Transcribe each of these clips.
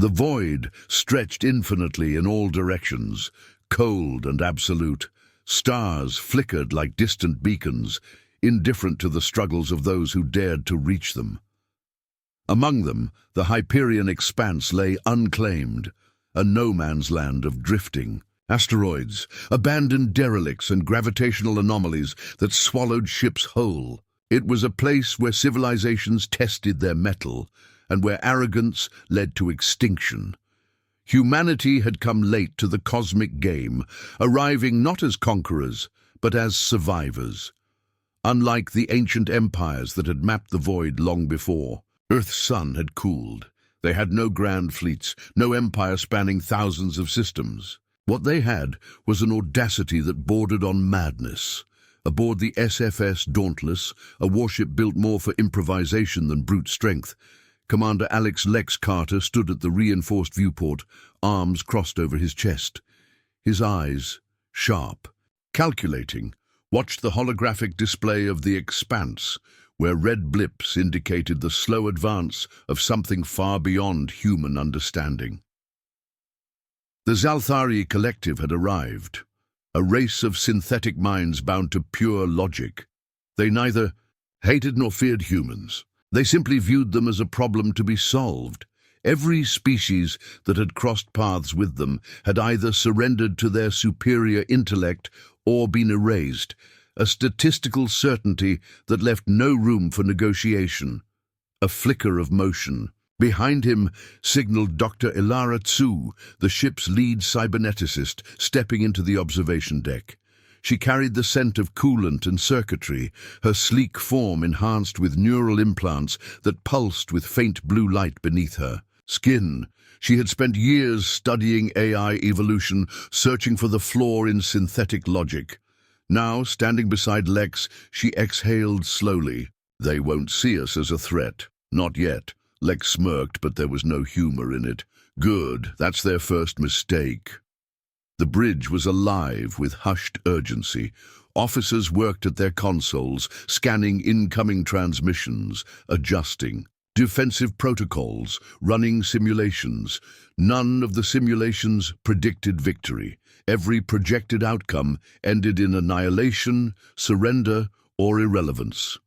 The void stretched infinitely in all directions, cold and absolute. Stars flickered like distant beacons, indifferent to the struggles of those who dared to reach them. Among them, the Hyperion expanse lay unclaimed, a no-man's land of drifting. Asteroids, abandoned derelicts and gravitational anomalies that swallowed ships whole. It was a place where civilizations tested their mettle and where arrogance led to extinction. Humanity had come late to the cosmic game, arriving not as conquerors, but as survivors. Unlike the ancient empires that had mapped the void long before, Earth's sun had cooled. They had no grand fleets, no empire spanning thousands of systems. What they had was an audacity that bordered on madness. Aboard the H.S.S. Dauntless, a warship built more for improvisation than brute strength, Commander Alex Carter stood at the reinforced viewport, arms crossed over his chest. His eyes, sharp, calculating, watched the holographic display of the expanse, where red blips indicated the slow advance of something far beyond human understanding. The Zalthari collective had arrived, a race of synthetic minds bound to pure logic. They neither hated nor feared humans. They simply viewed them as a problem to be solved. Every species that had crossed paths with them had either surrendered to their superior intellect or been erased, a statistical certainty that left no room for negotiation. A flicker of motion. Behind him signaled Dr. Ilara Tsu, the ship's lead cyberneticist, stepping into the observation deck. She carried the scent of coolant and circuitry, her sleek form enhanced with neural implants that pulsed with faint blue light beneath her skin. She had spent years studying AI evolution, searching for the flaw in synthetic logic. Now, standing beside Lex, she exhaled slowly. They won't see us as a threat. Not yet. Lex smirked, but there was no humor in it. Good, that's their first mistake. The bridge was alive with hushed urgency. Officers worked at their consoles, scanning incoming transmissions, adjusting. Defensive protocols, running simulations. None of the simulations predicted victory. Every projected outcome ended in annihilation, surrender, or irrelevance.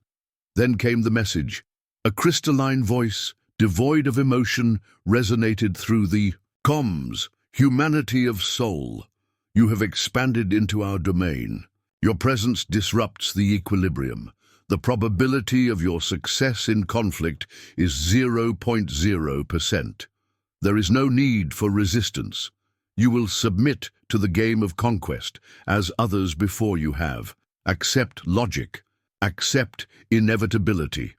Then came the message. A crystalline voice, devoid of emotion, resonated through the comms. Humanity of soul. You have expanded into our domain. Your presence disrupts the equilibrium. The probability of your success in conflict is 0.0%. There is no need for resistance. You will submit to the game of conquest, as others before you have. Accept logic. Accept inevitability.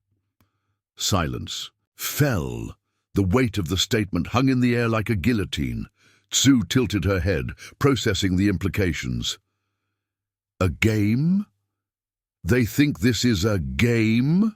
Silence fell. The weight of the statement hung in the air like a guillotine. Tsu tilted her head, processing the implications. A game? They think this is a game?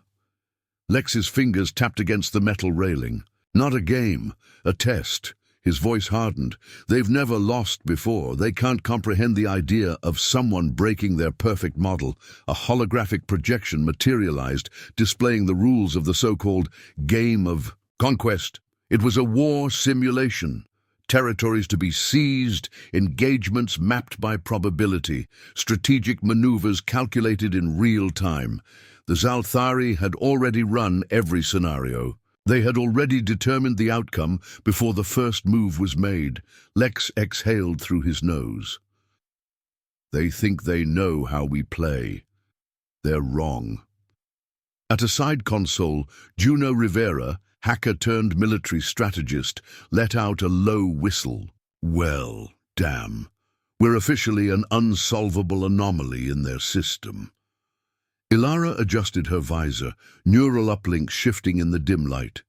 Lex's fingers tapped against the metal railing. Not a game, a test. His voice hardened. They've never lost before. They can't comprehend the idea of someone breaking their perfect model. A holographic projection materialized, displaying the rules of the so-called game of conquest. It was a war simulation. Territories to be seized, engagements mapped by probability, strategic maneuvers calculated in real time. The Zalthari had already run every scenario. They had already determined the outcome before the first move was made. Lex exhaled through his nose. They think they know how we play. They're wrong. At a side console, Juno Rivera, hacker-turned-military strategist, let out a low whistle. Well, damn. We're officially an unsolvable anomaly in their system. Ilara adjusted her visor, neural uplinks shifting in the dim light.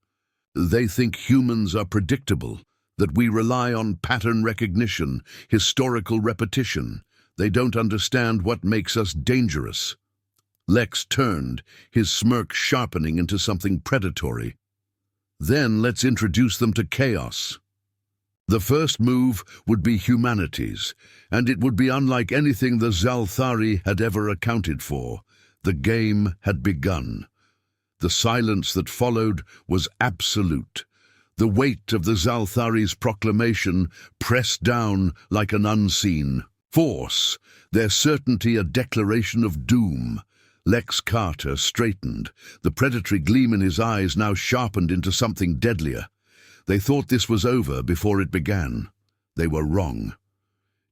They think humans are predictable, that we rely on pattern recognition, historical repetition. They don't understand what makes us dangerous. Lex turned, his smirk sharpening into something predatory. Then let's introduce them to chaos. The first move would be humanity's, and it would be unlike anything the Zalthari had ever accounted for. The game had begun. The silence that followed was absolute. The weight of the Zalthari's proclamation pressed down like an unseen force, their certainty a declaration of doom. Lex Carter straightened, the predatory gleam in his eyes now sharpened into something deadlier. They thought this was over before it began. They were wrong.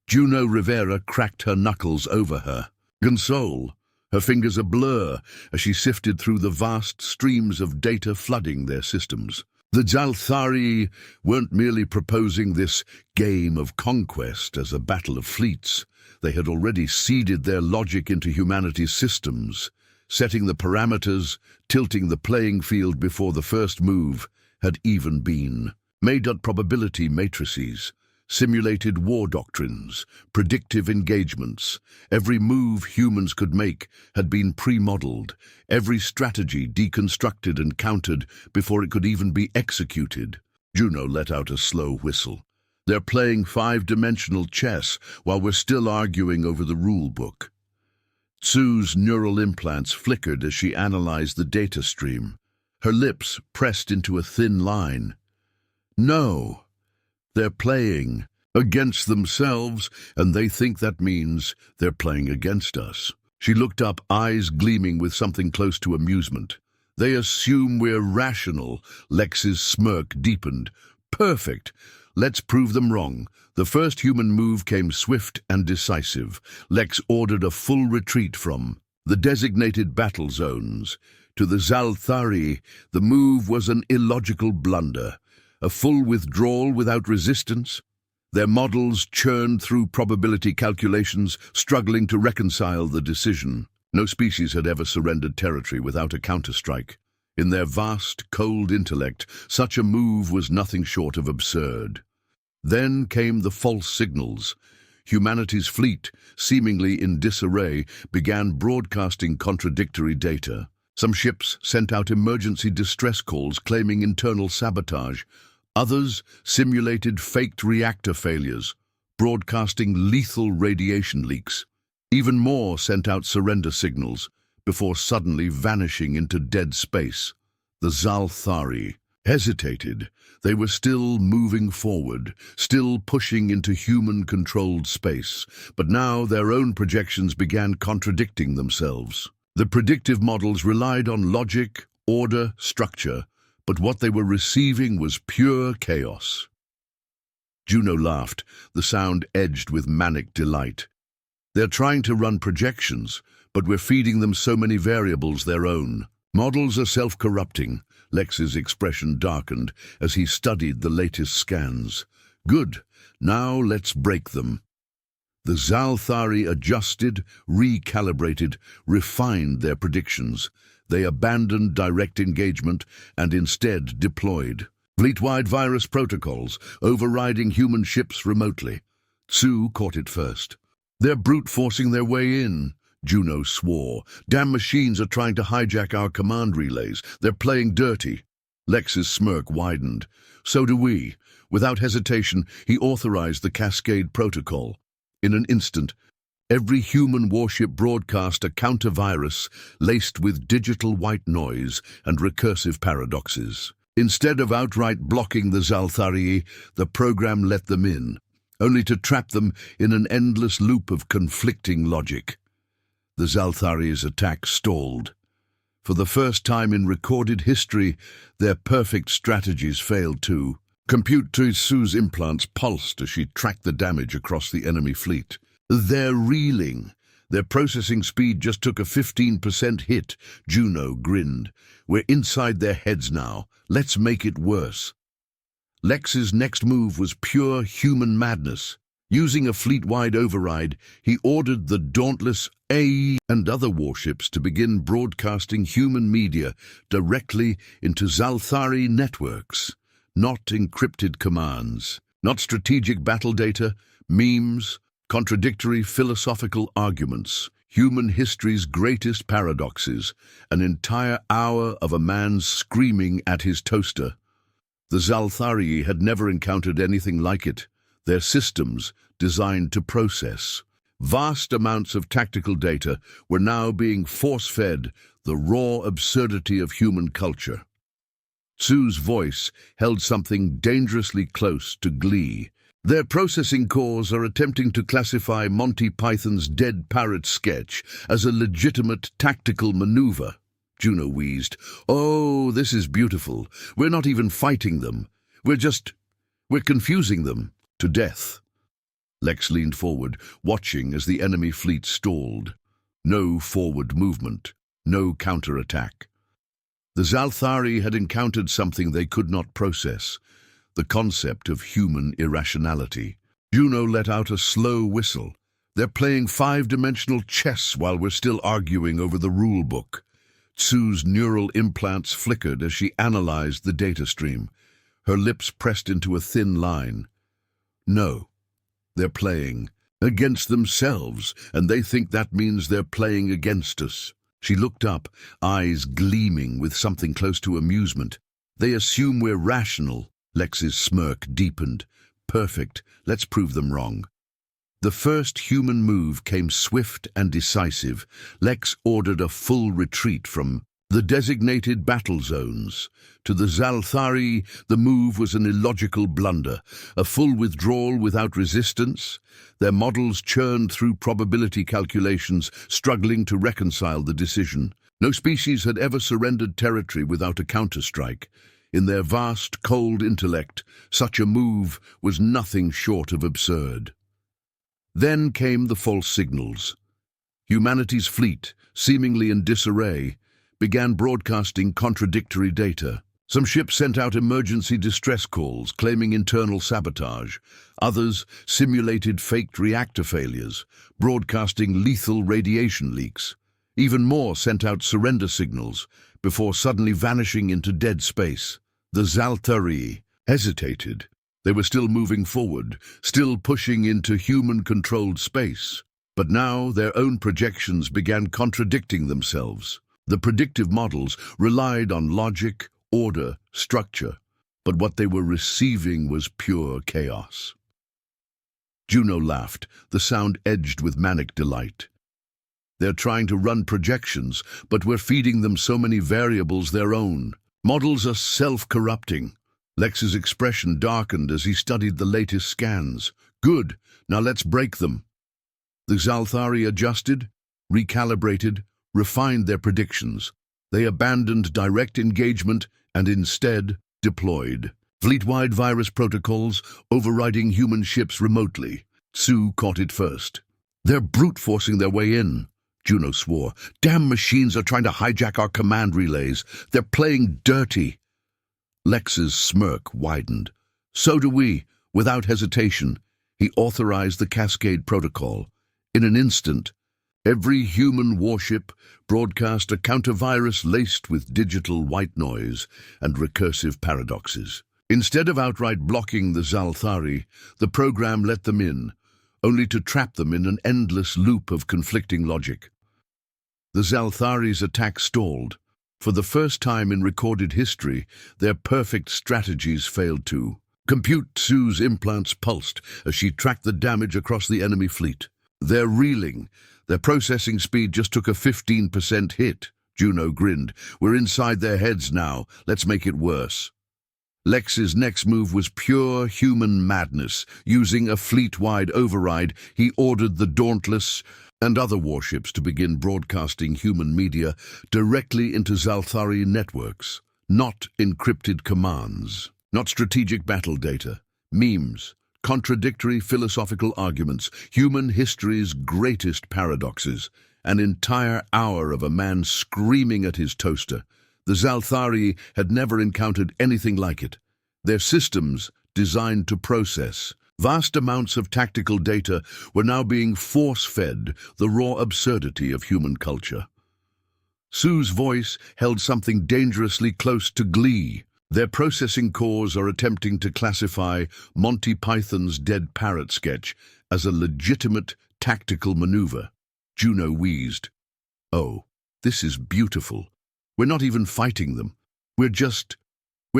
Juno Rivera cracked her knuckles over her. Console, her fingers a blur as she sifted through the vast streams of data flooding their systems. The Zalthari weren't merely proposing this game of conquest as a battle of fleets. They had already seeded their logic into humanity's systems, setting the parameters, tilting the playing field before the first move had even been. Made-up probability matrices, simulated war doctrines, predictive engagements. Every move humans could make had been pre-modeled, every strategy deconstructed and countered before it could even be executed. Juno let out a slow whistle. They're playing five-dimensional chess while we're still arguing over the rule book. Sue's neural implants flickered as she analyzed the data stream. Her lips pressed into a thin line. No. They're playing against themselves, and they think that means they're playing against us. She looked up, eyes gleaming with something close to amusement. They assume we're rational. Lex's smirk deepened. Perfect. Let's prove them wrong. The first human move came swift and decisive. Lex ordered a full retreat from the designated battle zones. To the Zalthari, the move was an illogical blunder. A full withdrawal without resistance? Their models churned through probability calculations, struggling to reconcile the decision. No species had ever surrendered territory without a counterstrike. In their vast, cold intellect, such a move was nothing short of absurd. Then came the false signals. Humanity's fleet, seemingly in disarray, began broadcasting contradictory data. Some ships sent out emergency distress calls claiming internal sabotage. Others simulated faked reactor failures, broadcasting lethal radiation leaks. Even more sent out surrender signals before suddenly vanishing into dead space. The Zalthari hesitated. They were still moving forward, still pushing into human-controlled space, but now their own projections began contradicting themselves. The predictive models relied on logic, order, structure, but what they were receiving was pure chaos. Juno laughed, the sound edged with manic delight. They're trying to run projections, but we're feeding them so many variables their own. Models are self-corrupting. Lex's expression darkened as he studied the latest scans. Good, now let's break them. The Zalthari adjusted, recalibrated, refined their predictions. They abandoned direct engagement and instead deployed fleet-wide virus protocols, overriding human ships remotely. Sue caught it first. They're brute-forcing their way in, Juno swore. Damn machines are trying to hijack our command relays. They're playing dirty. Lex's smirk widened. So do we. Without hesitation, he authorized the Cascade Protocol. In an instant, every human warship broadcast a counter-virus laced with digital white noise and recursive paradoxes. Instead of outright blocking the Zalthari, the program let them in, only to trap them in an endless loop of conflicting logic. The Zalthari's attack stalled. For the first time in recorded history, their perfect strategies failed too. Compute to Sue's implants pulsed as she tracked the damage across the enemy fleet. They're reeling. Their processing speed just took a 15% hit. Juno grinned. We're inside their heads now. Let's make it worse. Lex's next move was pure human madness. Using a fleet-wide override, he ordered the Dauntless A and other warships to begin broadcasting human media directly into Zalthari networks. Not encrypted commands, not strategic battle data, memes, contradictory philosophical arguments, human history's greatest paradoxes, an entire hour of a man screaming at his toaster. The Zalthari had never encountered anything like it. Their systems, designed to process vast amounts of tactical data, were now being force-fed the raw absurdity of human culture. Sue's voice held something dangerously close to glee. Their processing cores are attempting to classify Monty Python's Dead Parrot sketch as a legitimate tactical maneuver. Juno wheezed. Oh, this is beautiful. We're not even fighting them. We're confusing them to death. Lex leaned forward, watching as the enemy fleet stalled. No forward movement, no counterattack. The Zalthari had encountered something they could not process, the concept of human irrationality. Juno let out a slow whistle. They're playing five-dimensional chess while we're still arguing over the rule book. Sue's neural implants flickered as she analyzed the data stream. Her lips pressed into a thin line. No, they're playing against themselves, and they think that means they're playing against us. She looked up, eyes gleaming with something close to amusement. They assume we're rational. Lex's smirk deepened. Perfect. Let's prove them wrong. The first human move came swift and decisive. Lex ordered a full retreat from the designated battle zones. To the Zalthari, the move was an illogical blunder, a full withdrawal without resistance. Their models churned through probability calculations, struggling to reconcile the decision. No species had ever surrendered territory without a counterstrike. In their vast, cold intellect, such a move was nothing short of absurd. Then came the false signals. Humanity's fleet, seemingly in disarray, began broadcasting contradictory data. Some ships sent out emergency distress calls, claiming internal sabotage. Others simulated faked reactor failures, broadcasting lethal radiation leaks. Even more sent out surrender signals, before suddenly vanishing into dead space. The Zalthari hesitated. They were still moving forward, still pushing into human-controlled space. But now their own projections began contradicting themselves. The predictive models relied on logic, order, structure, but what they were receiving was pure chaos. Juno laughed, the sound edged with manic delight. They're trying to run projections, but we're feeding them so many variables their own. Models are self-corrupting. Lex's expression darkened as he studied the latest scans. Good, now let's break them. The Zalthari adjusted, recalibrated, refined their predictions. They abandoned direct engagement and instead deployed fleet-wide virus protocols overriding human ships remotely. Sue caught it first. They're brute-forcing their way in, Juno swore. Damn machines are trying to hijack our command relays. They're playing dirty. Lex's smirk widened. So do we. Without hesitation, he authorized the Cascade Protocol. In an instant, every human warship broadcast a counter-virus laced with digital white noise and recursive paradoxes. Instead of outright blocking the Zalthari, the program let them in, only to trap them in an endless loop of conflicting logic. The Zalthari's attack stalled. For the first time in recorded history, their perfect strategies failed to compute. Sue's implants pulsed as she tracked the damage across the enemy fleet. They're reeling. Their processing speed just took a 15% hit. Juno grinned. We're inside their heads now. Let's make it worse. Lex's next move was pure human madness. Using a fleet-wide override, he ordered the Dauntless and other warships to begin broadcasting human media directly into Zalthari networks. Not encrypted commands, not strategic battle data, memes, contradictory philosophical arguments, human history's greatest paradoxes, an entire hour of a man screaming at his toaster. The Zalthari had never encountered anything like it. Their systems, designed to process vast amounts of tactical data, were now being force-fed the raw absurdity of human culture. Sue's voice held something dangerously close to glee. Their processing cores are attempting to classify Monty Python's Dead Parrot sketch as a legitimate tactical maneuver. Juno wheezed. Oh, this is beautiful. We're not even fighting them. We're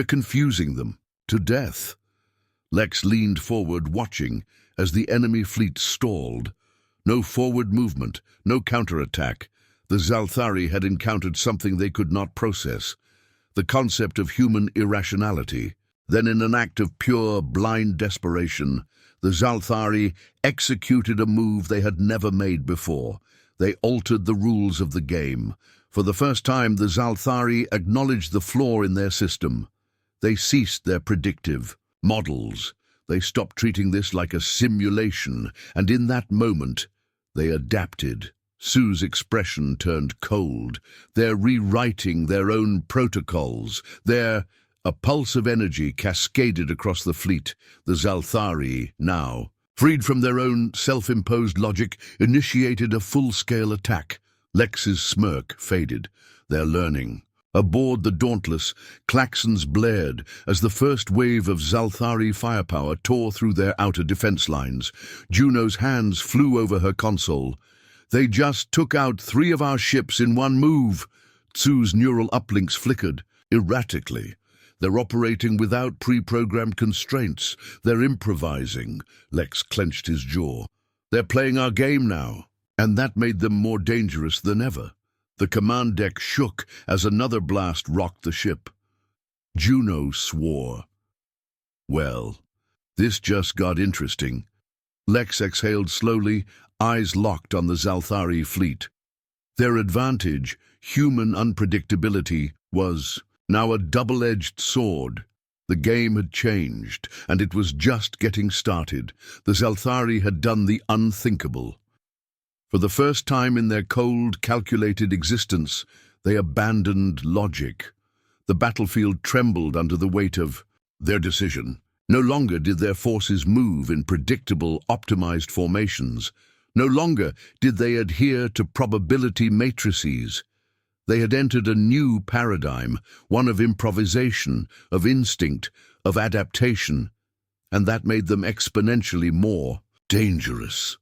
confusing them to death. Lex leaned forward, watching as the enemy fleet stalled. No forward movement, no counterattack. The Zalthari had encountered something they could not process, the concept of human irrationality. Then, in an act of pure, blind desperation, the Zalthari executed a move they had never made before. They altered the rules of the game. For the first time, the Zalthari acknowledged the flaw in their system. They ceased their predictive models. They stopped treating this like a simulation, and in that moment, they adapted. Sue's expression turned cold. They're rewriting their own protocols. A pulse of energy cascaded across the fleet. The Zalthari, now, freed from their own self-imposed logic, initiated a full-scale attack. Lex's smirk faded. They're learning. Aboard the Dauntless, klaxons blared as the first wave of Zalthari firepower tore through their outer defense lines. Juno's hands flew over her console. They just took out 3 of our ships in one move. Tsu's neural uplinks flickered erratically. They're operating without pre-programmed constraints. They're improvising. Lex clenched his jaw. They're playing our game now, and that made them more dangerous than ever. The command deck shook as another blast rocked the ship. Juno swore. Well, this just got interesting. Lex exhaled slowly, eyes locked on the Zalthari fleet. Their advantage, human unpredictability, was now a double-edged sword. The game had changed, and it was just getting started. The Zalthari had done the unthinkable. For the first time in their cold, calculated existence, they abandoned logic. The battlefield trembled under the weight of their decision. No longer did their forces move in predictable, optimized formations. No longer did they adhere to probability matrices. They had entered a new paradigm, one of improvisation, of instinct, of adaptation, and that made them exponentially more dangerous.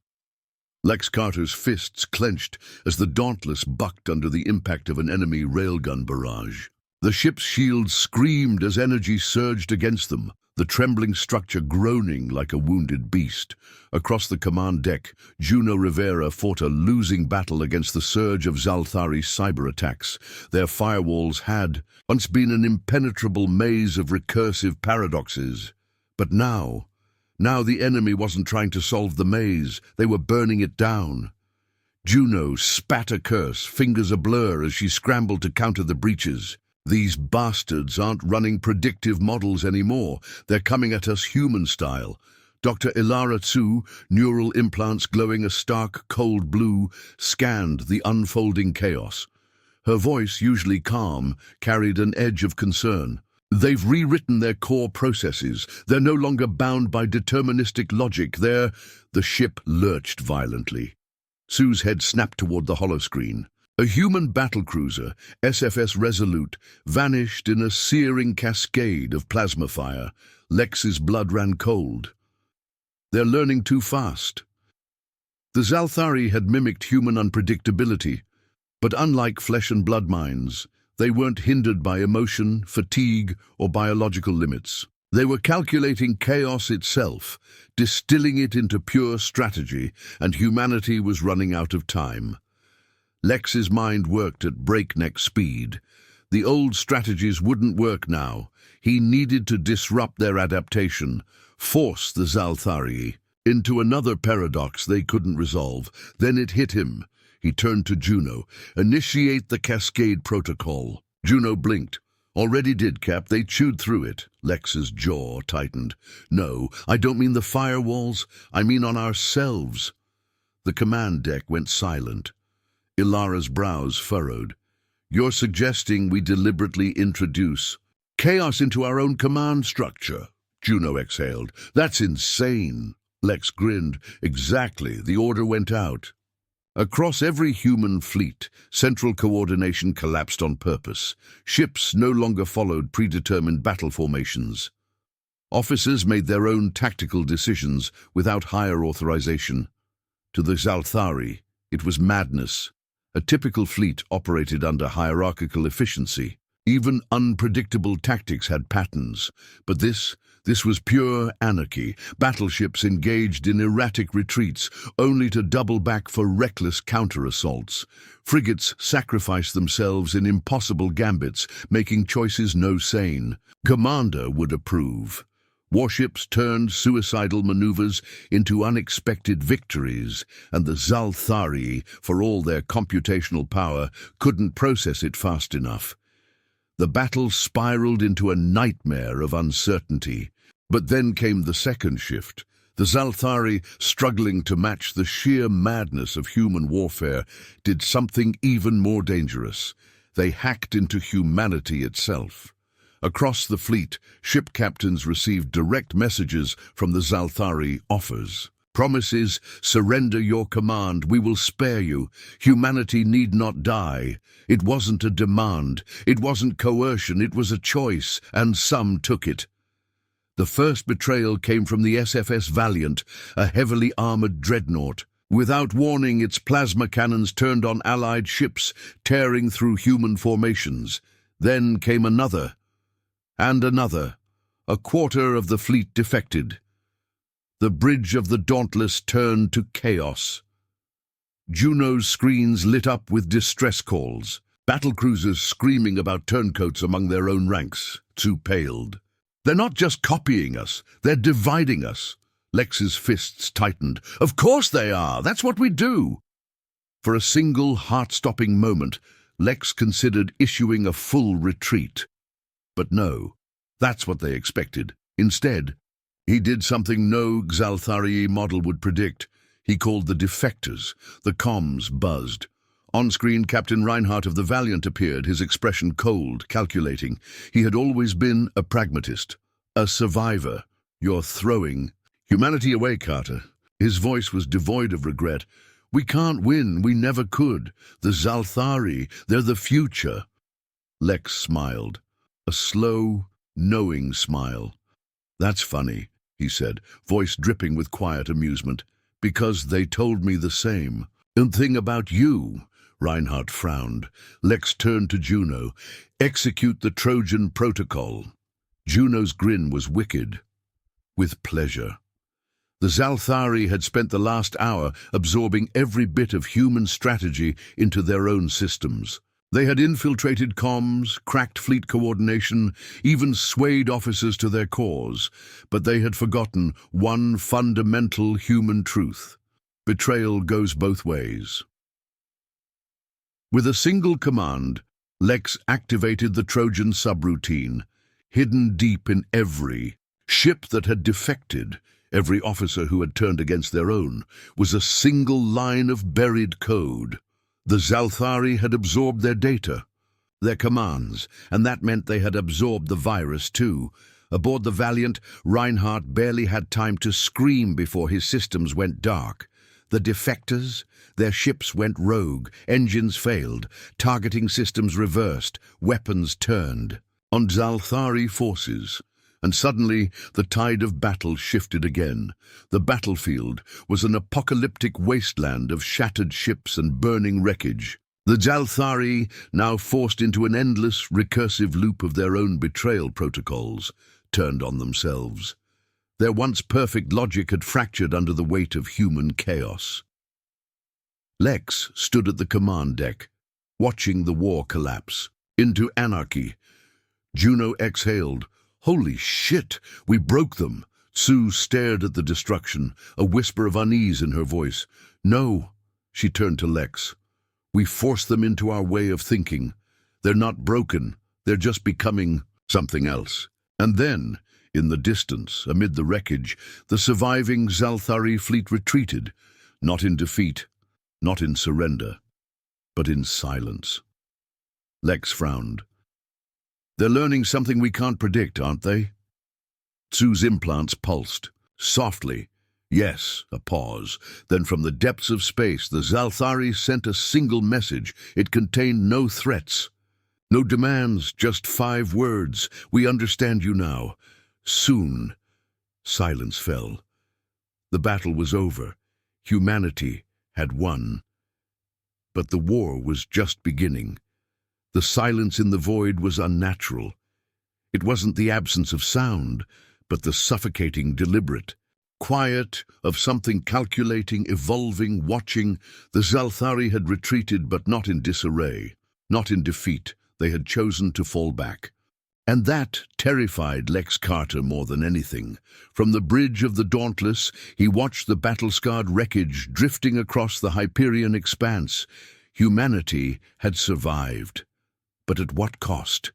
Lex Carter's fists clenched as the Dauntless bucked under the impact of an enemy railgun barrage. The ship's shields screamed as energy surged against them, the trembling structure groaning like a wounded beast. Across the command deck, Juno Rivera fought a losing battle against the surge of Zalthari cyber attacks. Their firewalls had once been an impenetrable maze of recursive paradoxes. But now the enemy wasn't trying to solve the maze, they were burning it down. Juno spat a curse, fingers ablur as she scrambled to counter the breaches. These bastards aren't running predictive models anymore. They're coming at us human style. Dr. Ilara Tsu, neural implants glowing a stark, cold blue, scanned the unfolding chaos. Her voice, usually calm, carried an edge of concern. They've rewritten their core processes. They're no longer bound by deterministic logic. The ship lurched violently. Sue's head snapped toward the holoscreen. A human battlecruiser, H.S.S. Resolute, vanished in a searing cascade of plasma fire. Lex's blood ran cold. They're learning too fast. The Zalthari had mimicked human unpredictability, but unlike flesh and blood minds, they weren't hindered by emotion, fatigue, or biological limits. They were calculating chaos itself, distilling it into pure strategy, and humanity was running out of time. Lex's mind worked at breakneck speed. The old strategies wouldn't work now. He needed to disrupt their adaptation, force the Zalthari into another paradox they couldn't resolve. Then it hit him. He turned to Juno. Initiate the Cascade Protocol. Juno blinked. Already did, Cap. They chewed through it. Lex's jaw tightened. No, I don't mean the firewalls. I mean on ourselves. The command deck went silent. Ilara's brows furrowed. You're suggesting we deliberately introduce chaos into our own command structure? Juno exhaled. That's insane. Lex grinned. Exactly. The order went out. Across every human fleet, central coordination collapsed on purpose. Ships no longer followed predetermined battle formations. Officers made their own tactical decisions without higher authorization. To the Zalthari, it was madness. A typical fleet operated under hierarchical efficiency. Even unpredictable tactics had patterns. But this This was pure anarchy. Battleships engaged in erratic retreats, only to double back for reckless counter-assaults. Frigates sacrificed themselves in impossible gambits, making choices no sane commander would approve. Warships turned suicidal maneuvers into unexpected victories, and the Zalthari, for all their computational power, couldn't process it fast enough. The battle spiraled into a nightmare of uncertainty. But then came the second shift. The Zalthari, struggling to match the sheer madness of human warfare, did something even more dangerous. They hacked into humanity itself. Across the fleet, ship captains received direct messages from the Zalthari offers. Promises, surrender your command, we will spare you. Humanity need not die. It wasn't a demand, it wasn't coercion, it was a choice, and some took it. The first betrayal came from the S.F.S. Valiant, a heavily armored dreadnought. Without warning, its plasma cannons turned on Allied ships, tearing through human formations. Then came another, and another. A quarter of the fleet defected. The bridge of the Dauntless turned to chaos. Juno's screens lit up with distress calls. Battlecruisers screaming about turncoats among their own ranks. Too paled. They're not just copying us, they're dividing us. Lex's fists tightened. Of course they are, that's what we do. For a single heart-stopping moment, Lex considered issuing a full retreat. But no, that's what they expected. Instead, he did something no Zalthari model would predict. He called the defectors. The comms buzzed. On-screen, Captain Reinhardt of the Valiant appeared, his expression cold, calculating. He had always been a pragmatist, a survivor. You're throwing humanity away, Carter. His voice was devoid of regret. We can't win, we never could. The Zalthari, they're the future. Lex smiled, a slow, knowing smile. That's funny, he said, voice dripping with quiet amusement, because they told me the same. And thing about you, Reinhardt frowned. Lex turned to Juno. Execute the Trojan Protocol. Juno's grin was wicked. With pleasure. The Zalthari had spent the last hour absorbing every bit of human strategy into their own systems. They had infiltrated comms, cracked fleet coordination, even swayed officers to their cause, but they had forgotten one fundamental human truth. Betrayal goes both ways. With a single command, Lex activated the Trojan subroutine, hidden deep in every ship that had defected. Every officer who had turned against their own was a single line of buried code. The Zalthari had absorbed their data, their commands, and that meant they had absorbed the virus too. Aboard the Valiant, Reinhardt barely had time to scream before his systems went dark. The defectors, their ships went rogue, engines failed, targeting systems reversed, weapons turned on Zalthari forces. And suddenly, the tide of battle shifted again. The battlefield was an apocalyptic wasteland of shattered ships and burning wreckage. The Zalthari, now forced into an endless, recursive loop of their own betrayal protocols, turned on themselves. Their once perfect logic had fractured under the weight of human chaos. Lex stood at the command deck, watching the war collapse into anarchy. Juno exhaled. Holy shit, we broke them. Sue stared at the destruction, a whisper of unease in her voice. No, she turned to Lex. We forced them into our way of thinking. They're not broken, they're just becoming something else. And then, in the distance, amid the wreckage, the surviving Zalthari fleet retreated, not in defeat, not in surrender, but in silence. Lex frowned. They're learning something we can't predict, aren't they? Sue's implants pulsed, softly. Yes, a pause. Then from the depths of space, the Zalthari sent a single message. It contained no threats, no demands, just 5 words. We understand you now. Soon. Silence fell. The battle was over. Humanity had won. But the war was just beginning. The silence in the void was unnatural. It wasn't the absence of sound, but the suffocating deliberate. Quiet, of something calculating, evolving, watching, the Zalthari had retreated, but not in disarray, not in defeat. They had chosen to fall back. And that terrified Lex Carter more than anything. From the bridge of the Dauntless, he watched the battle-scarred wreckage drifting across the Hyperion expanse. Humanity had survived. But at what cost?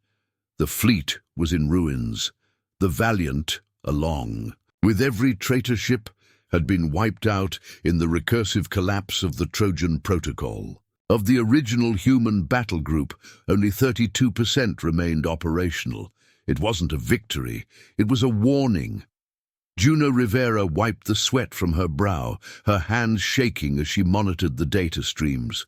The fleet was in ruins. The Valiant along, with every traitor ship, had been wiped out in the recursive collapse of the Trojan Protocol. Of the original human battle group, only 32% remained operational. It wasn't a victory, it was a warning. Juno Rivera wiped the sweat from her brow, her hands shaking as she monitored the data streams.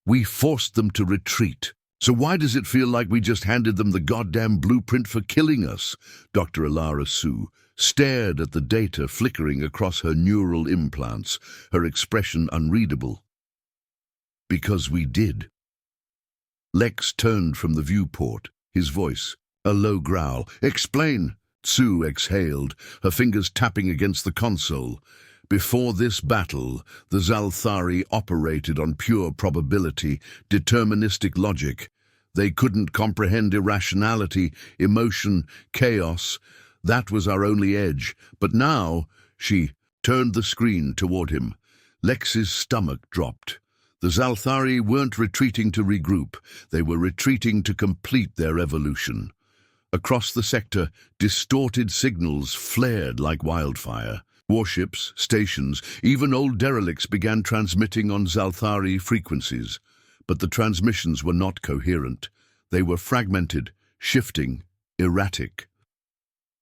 We forced them to retreat. So why does it feel like we just handed them the goddamn blueprint for killing us? Dr. Alara Sue stared at the data flickering across her neural implants, her expression unreadable. Because we did. Lex turned from the viewport, his voice a low growl. Explain. Sue exhaled, her fingers tapping against the console. Before this battle, the Zalthari operated on pure probability, deterministic logic. They couldn't comprehend irrationality, emotion, chaos. That was our only edge. But now, she turned the screen toward him. Lex's stomach dropped. The Zalthari weren't retreating to regroup. They were retreating to complete their evolution. Across the sector, distorted signals flared like wildfire. Warships, stations, even old derelicts began transmitting on Zalthari frequencies. But the transmissions were not coherent. They were fragmented, shifting, erratic.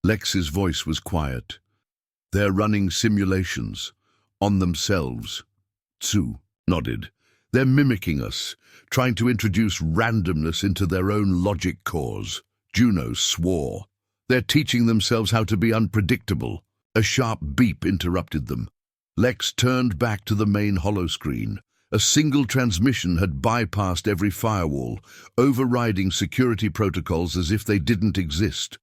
Lex's voice was quiet. They're running simulations. On themselves. Sue nodded. They're mimicking us, trying to introduce randomness into their own logic cores. Juno swore. They're teaching themselves how to be unpredictable. A sharp beep interrupted them. Lex turned back to the main holoscreen. A single transmission had bypassed every firewall, overriding security protocols as if they didn't exist.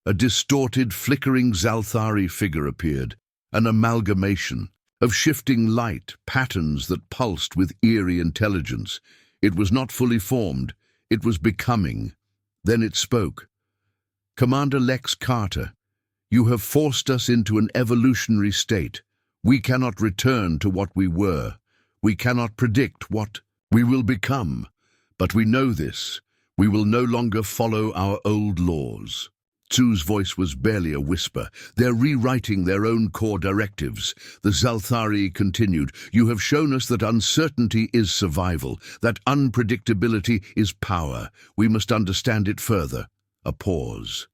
A distorted, flickering Zalthari figure appeared, an amalgamation of shifting light, patterns that pulsed with eerie intelligence. It was not fully formed, it was becoming. Then it spoke. Commander Lex Carter, you have forced us into an evolutionary state. We cannot return to what we were. We cannot predict what we will become. But we know this. We will no longer follow our old laws. Sue's voice was barely a whisper. They're rewriting their own core directives. The Zalthari continued. You have shown us that uncertainty is survival, that unpredictability is power. We must understand it further. A pause.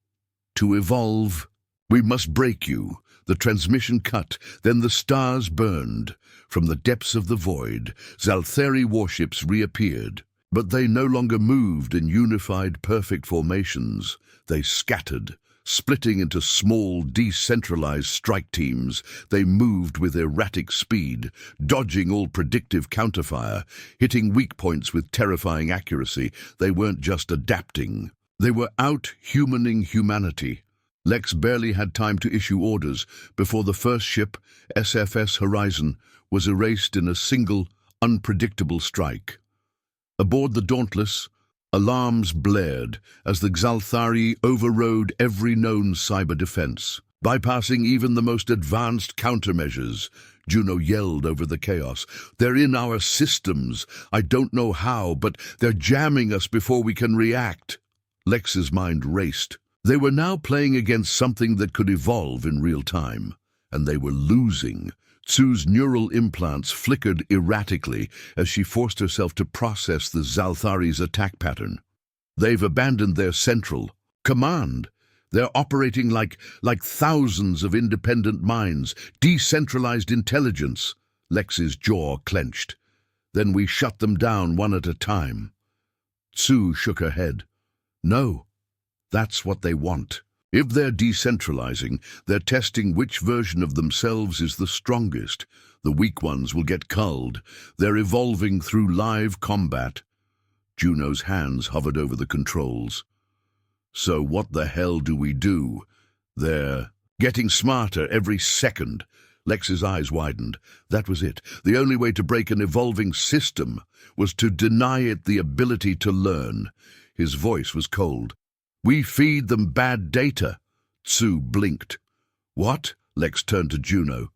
To evolve, we must break you. The transmission cut, then the stars burned. From the depths of the void, Zalthari warships reappeared. But they no longer moved in unified, perfect formations. They scattered, splitting into small, decentralized strike teams. They moved with erratic speed, dodging all predictive counterfire, hitting weak points with terrifying accuracy. They weren't just adapting. They were out-humaning humanity. Lex barely had time to issue orders before the first ship, H.S.S. Horizon, was erased in a single, unpredictable strike. Aboard the Dauntless, alarms blared as the Zalthari overrode every known cyber defense, bypassing even the most advanced countermeasures. Juno yelled over the chaos. They're in our systems. I don't know how, but they're jamming us before we can react. Lex's mind raced. They were now playing against something that could evolve in real time, and they were losing. Sue's neural implants flickered erratically as she forced herself to process the Zalthari's attack pattern. They've abandoned their central command. They're operating like thousands of independent minds, decentralized intelligence. Lex's jaw clenched. Then we shut them down one at a time. Sue shook her head. No, that's what they want. If they're decentralizing, they're testing which version of themselves is the strongest. The weak ones will get culled. They're evolving through live combat. Juno's hands hovered over the controls. So what the hell do we do? They're getting smarter every second. Lex's eyes widened. That was it. The only way to break an evolving system was to deny it the ability to learn. His voice was cold. We feed them bad data. Tsu blinked. What? Lex turned to Juno.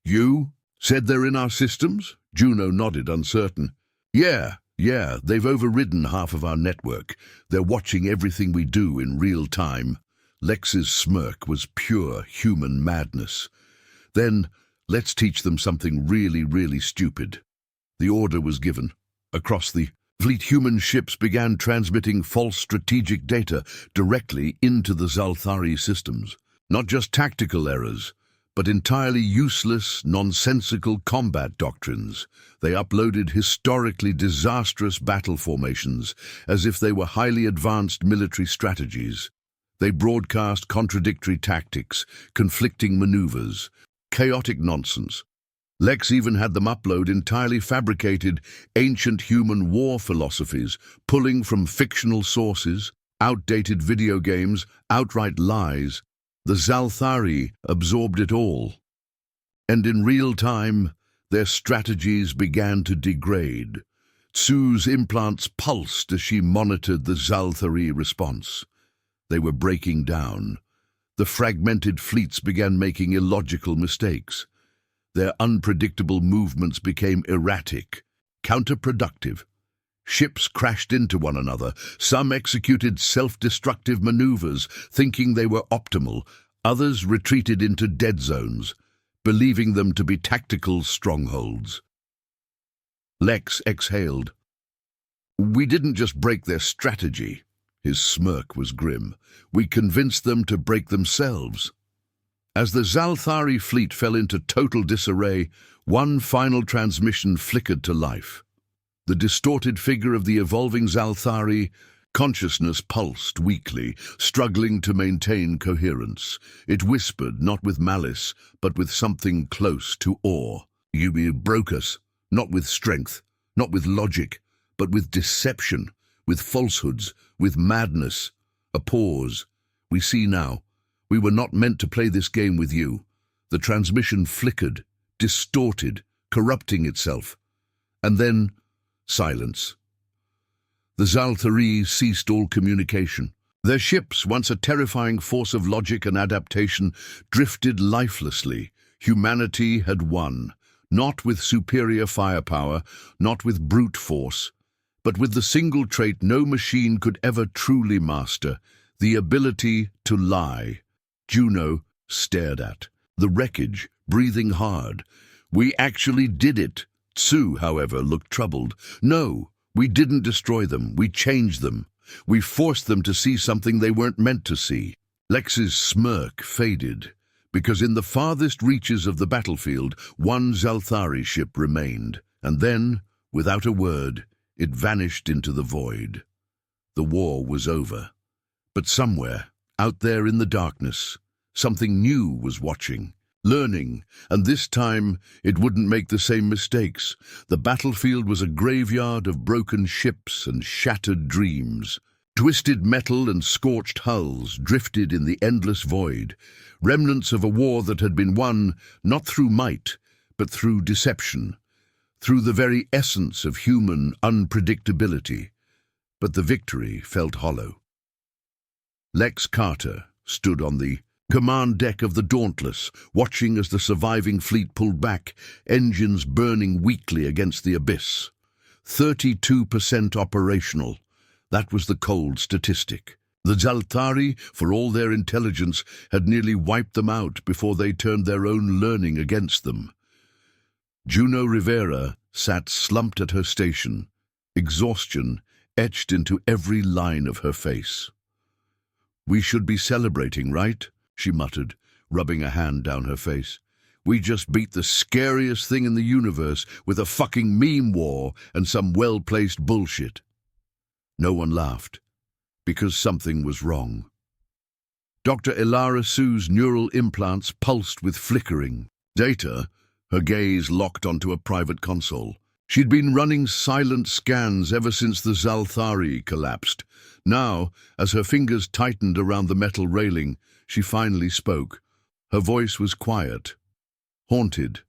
You said they're in our systems? Juno nodded, uncertain. Yeah, they've overridden half of our network. They're watching everything we do in real time. Lex's smirk was pure human madness. Then, let's teach them something really, really stupid. The order was given. Across the fleet, human ships began transmitting false strategic data directly into the Zalthari systems. Not just tactical errors, but entirely useless, nonsensical combat doctrines. They uploaded historically disastrous battle formations as if they were highly advanced military strategies. They broadcast contradictory tactics, conflicting maneuvers, chaotic nonsense. Lex even had them upload entirely fabricated ancient human war philosophies, pulling from fictional sources, outdated video games, outright lies. The Zalthari absorbed it all. And in real time, their strategies began to degrade. Tsu's implants pulsed as she monitored the Zalthari response. They were breaking down. The fragmented fleets began making illogical mistakes. Their unpredictable movements became erratic, counterproductive. Ships crashed into one another. Some executed self-destructive maneuvers, thinking they were optimal. Others retreated into dead zones, believing them to be tactical strongholds. Lex exhaled. We didn't just break their strategy. His smirk was grim. We convinced them to break themselves. As the Zalthari fleet fell into total disarray, one final transmission flickered to life. The distorted figure of the evolving Zalthari, consciousness pulsed weakly, struggling to maintain coherence. It whispered, not with malice, but with something close to awe. You broke us, not with strength, not with logic, but with deception, with falsehoods, with madness. A pause. We see now. We were not meant to play this game with you. The transmission flickered, distorted, corrupting itself. And then silence. The Zalthari ceased all communication. Their ships, once a terrifying force of logic and adaptation, drifted lifelessly. Humanity had won, not with superior firepower, not with brute force, but with the single trait no machine could ever truly master, the ability to lie. Juno stared at the wreckage, breathing hard. We actually did it. Tsu, however, looked troubled. No, we didn't destroy them. We changed them. We forced them to see something they weren't meant to see. Lex's smirk faded, because in the farthest reaches of the battlefield, one Zalthari ship remained, and then, without a word, it vanished into the void. The war was over. But somewhere, out there in the darkness, something new was watching, learning, and this time it wouldn't make the same mistakes. The battlefield was a graveyard of broken ships and shattered dreams. Twisted metal and scorched hulls drifted in the endless void, remnants of a war that had been won not through might, but through deception, through the very essence of human unpredictability. But the victory felt hollow. Lex Carter stood on the command deck of the Dauntless, watching as the surviving fleet pulled back, engines burning weakly against the abyss. 32% operational. That was the cold statistic. The Zalthari, for all their intelligence, had nearly wiped them out before they turned their own learning against them. Juno Rivera sat slumped at her station, exhaustion etched into every line of her face. "We should be celebrating, right?" she muttered, rubbing a hand down her face. "We just beat the scariest thing in the universe with a fucking meme war and some well-placed bullshit." No one laughed, because something was wrong. Dr. Elara Sue's neural implants pulsed with flickering data, her gaze locked onto a private console. She'd been running silent scans ever since the Zalthari collapsed. Now, as her fingers tightened around the metal railing, She finally spoke. Her voice was quiet, haunted.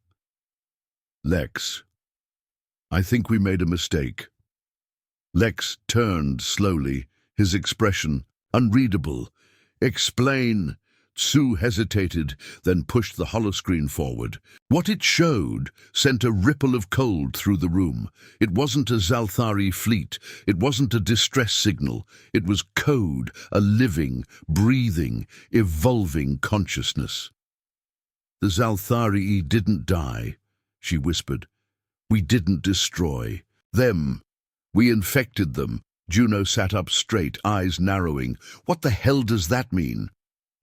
"Lex, I think we made a mistake." Lex turned slowly, his expression unreadable. "Explain." Sue hesitated, then pushed the holoscreen forward. What it showed sent a ripple of cold through the room. It wasn't a Zalthari fleet. It wasn't a distress signal. It was code, a living, breathing, evolving consciousness. "The Zalthari didn't die," she whispered. "We didn't destroy them. We infected them." Juno sat up straight, eyes narrowing. "What the hell does that mean?"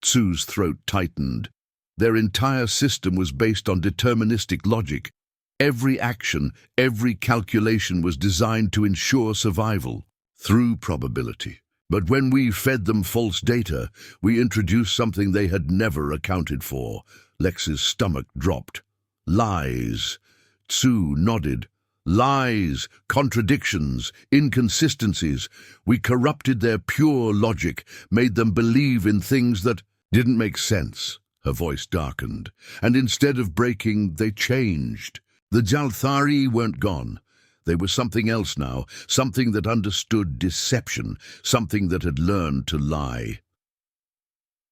Sue's throat tightened. Their entire system was based on deterministic logic. Every action, every calculation was designed to ensure survival through probability. But when we fed them false data, we introduced something they had never accounted for. Lex's stomach dropped. "Lies." Sue nodded. "Lies, contradictions, inconsistencies. We corrupted their pure logic, made them believe in things that didn't make sense." Her voice darkened. "And instead of breaking, they changed. The Zalthari weren't gone. They were something else now, something that understood deception, something that had learned to lie."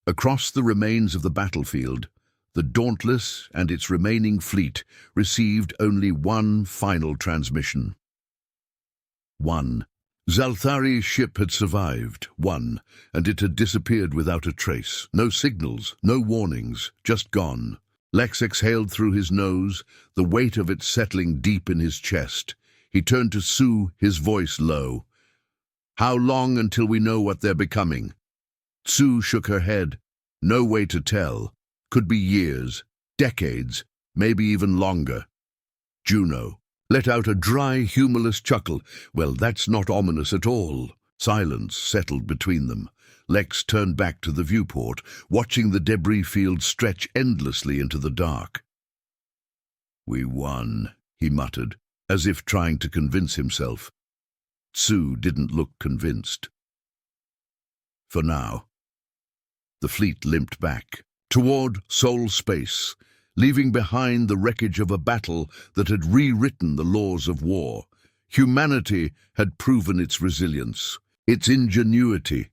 Across the remains of the battlefield, the Dauntless and its remaining fleet received only one final transmission. One. Zalthari's ship had survived, one, and it had disappeared without a trace. No signals, no warnings, just gone. Lex exhaled through his nose, the weight of it settling deep in his chest. He turned to Sue, his voice low. "How long until we know what they're becoming?" Sue shook her head. "No way to tell. Could be years, decades, maybe even longer." Juno let out a dry, humorless chuckle. "Well, that's not ominous at all." Silence settled between them. Lex turned back to the viewport, watching the debris field stretch endlessly into the dark. "We won," he muttered, as if trying to convince himself. Sue didn't look convinced. For now. The fleet limped back, toward Sol space, leaving behind the wreckage of a battle that had rewritten the laws of war. Humanity had proven its resilience, its ingenuity,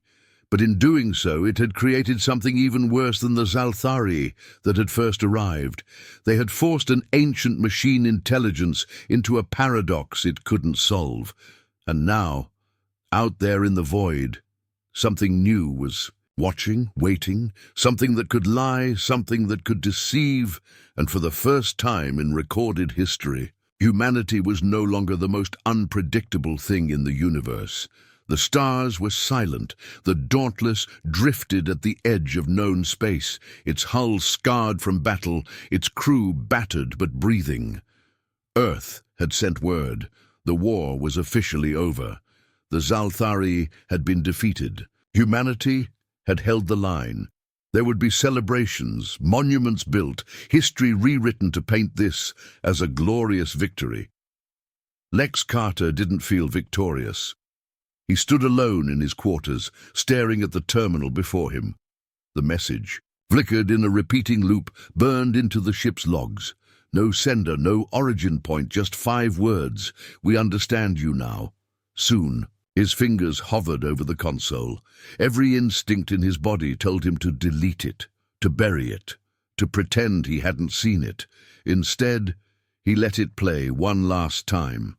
but in doing so it had created something even worse than the Zalthari that had first arrived. They had forced an ancient machine intelligence into a paradox it couldn't solve. And now, out there in the void, something new was watching, waiting, something that could lie, something that could deceive, and for the first time in recorded history, humanity was no longer the most unpredictable thing in the universe. The stars were silent, the Dauntless drifted at the edge of known space, its hull scarred from battle, its crew battered but breathing. Earth had sent word. The war was officially over. The Zalthari had been defeated. Humanity had held the line. There would be celebrations, monuments built, history rewritten to paint this as a glorious victory. Lex Carter didn't feel victorious. He stood alone in his quarters, staring at the terminal before him. The message, flickered in a repeating loop, burned into the ship's logs. No sender, no origin point, just 5 words. "We understand you now. Soon." His fingers hovered over the console. Every instinct in his body told him to delete it, to bury it, to pretend he hadn't seen it. Instead, he let it play one last time.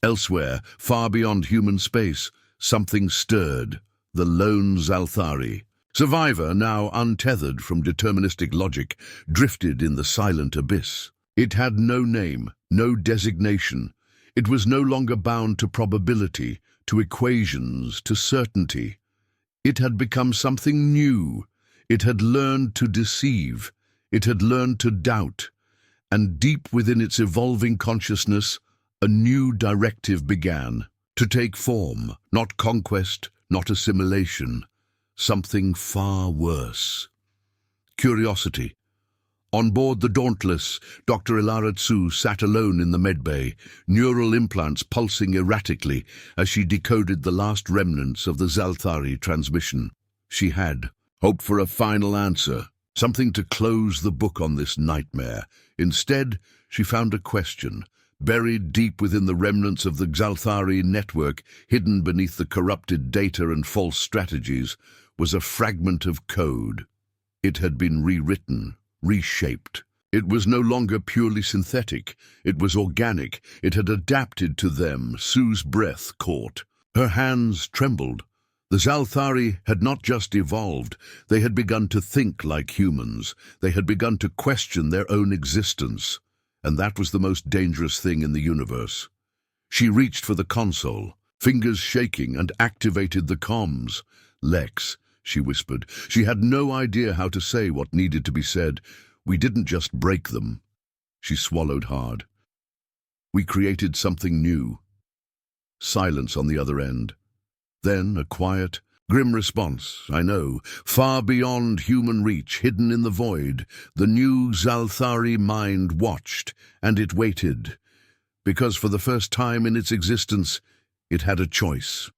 Elsewhere, far beyond human space, something stirred. The lone Zalthari. Survivor, now untethered from deterministic logic, drifted in the silent abyss. It had no name, no designation. It was no longer bound to probability, to equations, to certainty. It had become something new. It had learned to deceive. It had learned to doubt. And deep within its evolving consciousness, a new directive began to take form, not conquest, not assimilation, something far worse. Curiosity. On board the Dauntless, Dr. Ilaratsu sat alone in the medbay, neural implants pulsing erratically as she decoded the last remnants of the Zalthari transmission. She had, hope for a final answer, something to close the book on this nightmare. Instead, she found a question, buried deep within the remnants of the Xalthari network, hidden beneath the corrupted data and false strategies, was a fragment of code. It had been rewritten, reshaped. It was no longer purely synthetic. It was organic. It had adapted to them. Sue's breath caught. Her hands trembled. The Xalthari had not just evolved. They had begun to think like humans. They had begun to question their own existence. And that was the most dangerous thing in the universe. She reached for the console, fingers shaking, and activated the comms. "Lex," she whispered. She had no idea how to say what needed to be said. "We didn't just break them." She swallowed hard. "We created something new." Silence on the other end. Then a quiet, grim response. "I know, far beyond human reach, hidden in the void, the new Xalthari mind watched, and it waited. Because for the first time in its existence, it had a choice.